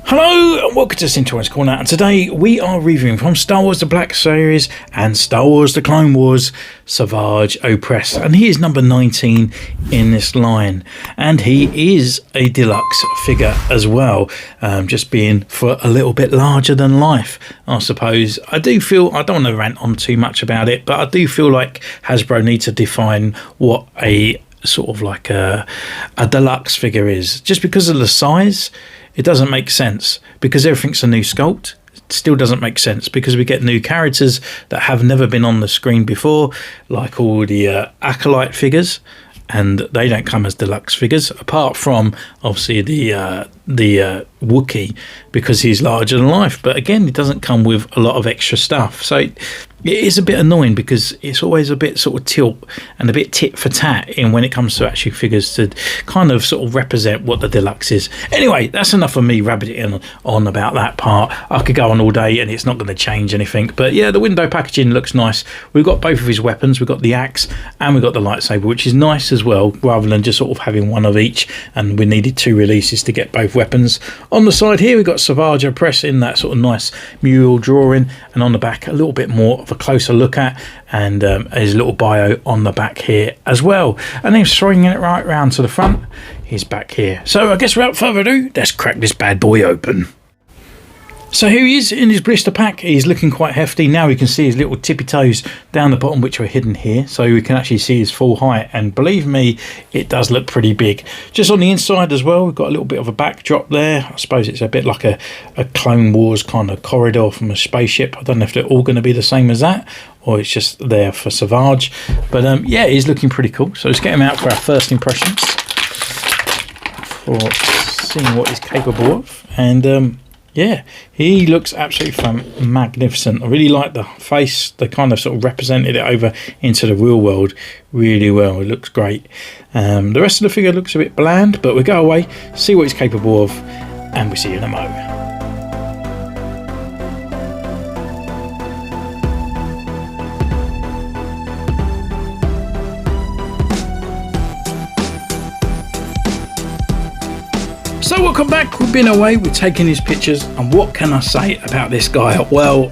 Hello and welcome to Centurion's Corner, and today we are reviewing from Star Wars The Black Series and Star Wars The Clone Wars, Savage Opress, and he is number 19 in this line, and he is a deluxe figure as well, just being for a little bit larger than life, I suppose. I do feel, I don't want to rant on too much about it, but I do feel like Hasbro need to define what a sort of like a deluxe figure is. Just because of the size, it doesn't make sense. Because everything's a new sculpt, it still doesn't make sense, because we get new characters that have never been on the screen before, like all the Acolyte figures, and they don't come as deluxe figures, apart from obviously the Wookiee, because he's larger than life. But again, it doesn't come with a lot of extra stuff, so it is a bit annoying, because it's always a bit sort of tilt and a bit tit for tat in when it comes to actually figures to kind of sort of represent what the deluxe is. Anyway, that's enough of me rabbiting on about that part. I could go on all day and it's not going to change anything, but yeah, the window packaging looks nice. We've got both of his weapons. We've got the axe and we've got the lightsaber, which is nice as well, rather than just sort of having one of each, and we needed 2 releases to get both weapons. On the side here, we've got Savage Opress in that sort of nice mural drawing, and on the back a little bit more of a closer look at, and his little bio on the back here as well. And then swinging it right round to the front, he's back here. So I guess without further ado, let's crack this bad boy open. So here he is in his blister pack. He's looking quite hefty. Now we can see his little tippy toes down the bottom, which are hidden here, so we can actually see his full height, and believe me, it does look pretty big. Just on the inside as well, we've got a little bit of a backdrop there. I suppose it's a bit like a Clone Wars kind of corridor from a spaceship. I don't know if they're all going to be the same as that, or it's just there for Savage. But yeah, he's looking pretty cool. So let's get him out for our first impressions, for seeing what he's capable of. And yeah, he looks absolutely magnificent. I really like the face. They kind of sort of represented it over into the real world really well. It looks great. The rest of the figure looks a bit bland, but we'll go away, see what he's capable of, and we'll see you in a moment. So welcome back. We've been away, we've taken his pictures, and what can I say about this guy? Well,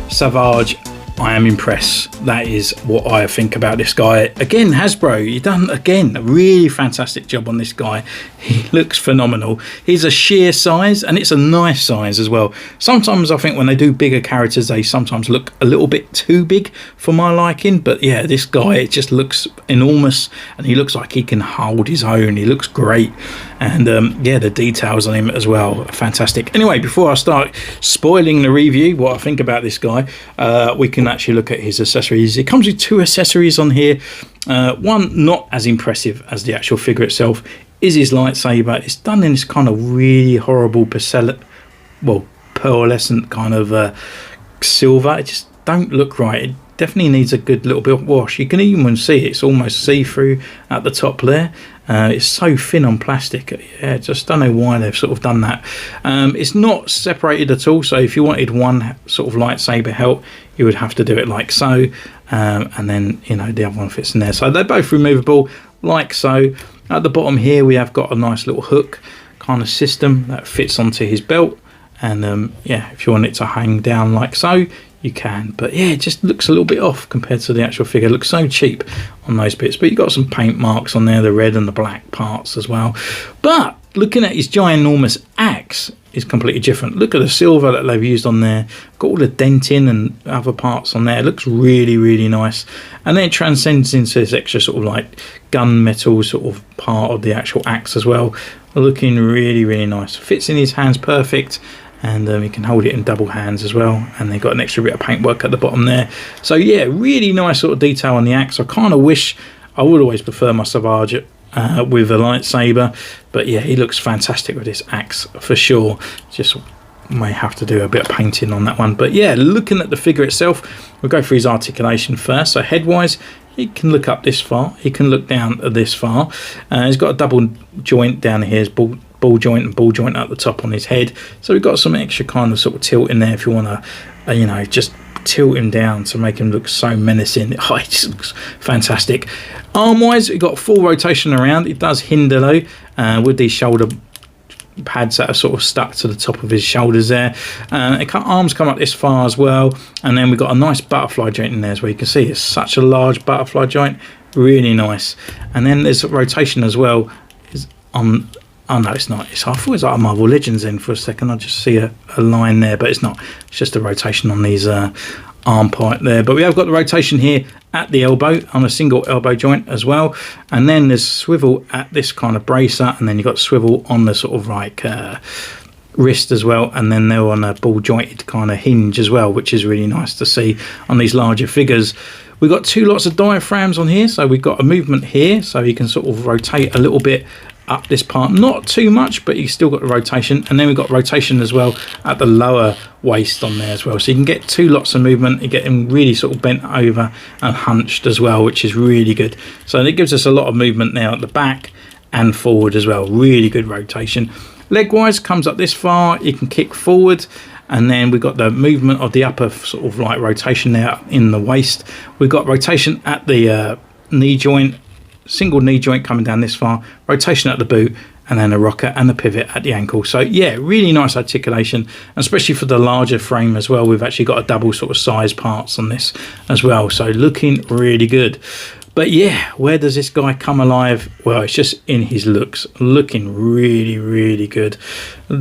Savage, I am impressed. That is what I think about this guy. Again, Hasbro, you've done again a really fantastic job on this guy. He looks phenomenal. He's a sheer size, and it's a nice size as well. Sometimes I think when they do bigger characters, they sometimes look a little bit too big for my liking, but yeah, this guy, it just looks enormous, and he looks like he can hold his own. He looks great, and yeah, the details on him as well are fantastic. Anyway, before I start spoiling the review, what I think about this guy, we can actually look at his accessories. It comes with 2 accessories on here. One not as impressive as the actual figure itself is his lightsaber. It's done in this kind of really horrible pearlescent kind of silver. It just don't look right. It definitely needs a good little bit of wash. You can even see it's almost see-through at the top there. It's so thin on plastic. Yeah, just don't know why they've sort of done that. It's not separated at all, so if you wanted one sort of lightsaber hilt, you would have to do it like so, and then, you know, the other one fits in there. So they're both removable like so. At the bottom here, we have got a nice little hook kind of system that fits onto his belt, and yeah, if you want it to hang down like so, you can. But yeah, it just looks a little bit off compared to the actual figure. It looks so cheap on those bits, but you've got some paint marks on there, the red and the black parts as well. But looking at his ginormous axe is completely different. Look at the silver that they've used on there. Got all the denting and other parts on there. It looks really, really nice. And then it transcends into this extra sort of like gunmetal sort of part of the actual axe as well. Looking really, really nice. Fits in his hands perfect. And you can hold it in double hands as well, and they've got an extra bit of paintwork at the bottom there. So yeah, really nice sort of detail on the axe. I kind of wish, I would always prefer my Savage with a lightsaber, but yeah, he looks fantastic with this axe for sure. Just may have to do a bit of painting on that one. But yeah, looking at the figure itself, we'll go through his articulation first. So head-wise, he can look up this far, he can look down this far. He's got a double joint down here, his ball joint and ball joint at the top on his head, so we've got some extra kind of sort of tilt in there if you want to you know, just tilt him down to make him look so menacing. Oh, it just looks fantastic. Arm wise, we've got full rotation around. It does hinder though with these shoulder pads that are sort of stuck to the top of his shoulders there. Arms come up this far as well, and then we've got a nice butterfly joint in there as well. You can see it's such a large butterfly joint, really nice. And then there's rotation as well. Oh no, it's not. I thought it was like a Marvel Legends in for a second. I just see a line there, but it's not. It's just a rotation on these arm part there. But we have got the rotation here at the elbow on a single elbow joint as well. And then there's swivel at this kind of bracer, and then you've got swivel on the sort of like wrist as well, and then they're on a ball jointed kind of hinge as well, which is really nice to see on these larger figures. We've got two lots of diaphragms on here, so we've got a movement here, so you can sort of rotate a little bit up this part, not too much, but you still got the rotation. And then we've got rotation as well at the lower waist on there as well, so you can get two lots of movement. You get him really sort of bent over and hunched as well, which is really good. So it gives us a lot of movement now at the back and forward as well. Really good rotation. Leg wise, comes up this far, you can kick forward, and then we've got the movement of the upper sort of like rotation there in the waist. We've got rotation at the knee joint, single knee joint coming down this far, rotation at the boot, and then a rocker and the pivot at the ankle. So yeah, really nice articulation, especially for the larger frame as well. We've actually got a double sort of size parts on this as well, so looking really good. But yeah, where does this guy come alive? Well, it's just in his looks, looking really, really good.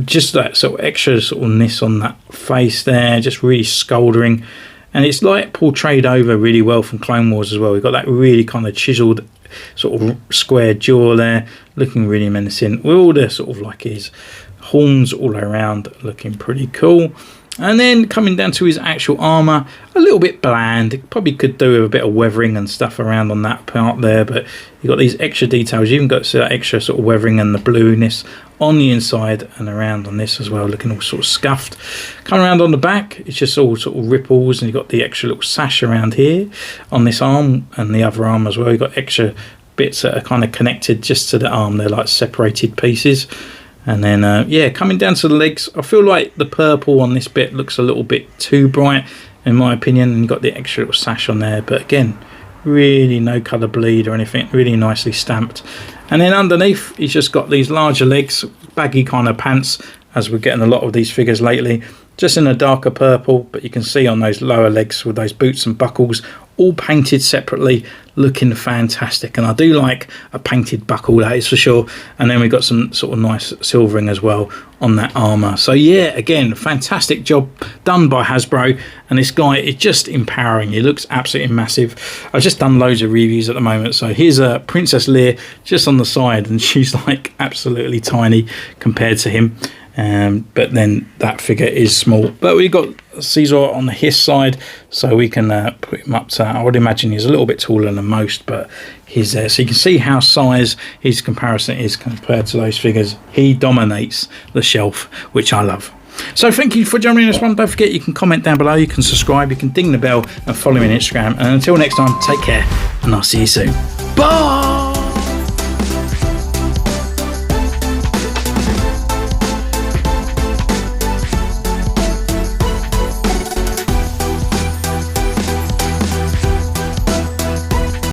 Just that sort of extra sort of ness on that face there, just really scouldering. And it's like portrayed over really well from Clone Wars as well. We've got that really kind of chiseled sort of square jaw there, looking really menacing, with all the sort of like his horns all around, looking pretty cool. And then coming down to his actual armor, a little bit bland. Probably could do with a bit of weathering and stuff around on that part there, but you've got these extra details. You've even got that extra sort of weathering and the blueness on the inside and around on this as well, looking all sort of scuffed. Come around on the back, it's just all sort of ripples, and you've got the extra little sash around here on this arm and the other arm as well. You've got extra bits that are kind of connected just to the arm. They're like separated pieces. And then yeah, coming down to the legs, I feel like the purple on this bit looks a little bit too bright in my opinion, and you've got the extra little sash on there, but again, really no colour bleed or anything, really nicely stamped. And then underneath he's just got these larger legs, baggy kind of pants, as we're getting a lot of these figures lately, just in a darker purple, but you can see on those lower legs with those boots and buckles all painted separately, looking fantastic. And I do like a painted buckle, that is for sure. And then we've got some sort of nice silvering as well on that armor. So yeah, again, fantastic job done by Hasbro, and this guy is just empowering. He looks absolutely massive. I've just done loads of reviews at the moment, so here's a Princess Leia just on the side, and she's like absolutely tiny compared to him. But then that figure is small. But we've got Caesar on his side, so we can put him up to, I would imagine he's a little bit taller than most, but he's there. So you can see how size his comparison is compared to those figures. He dominates the shelf, which I love. So thank you for joining this one. Don't forget, you can comment down below, you can subscribe, you can ding the bell and follow me on Instagram. And until next time, take care, and I'll see you soon. Bye!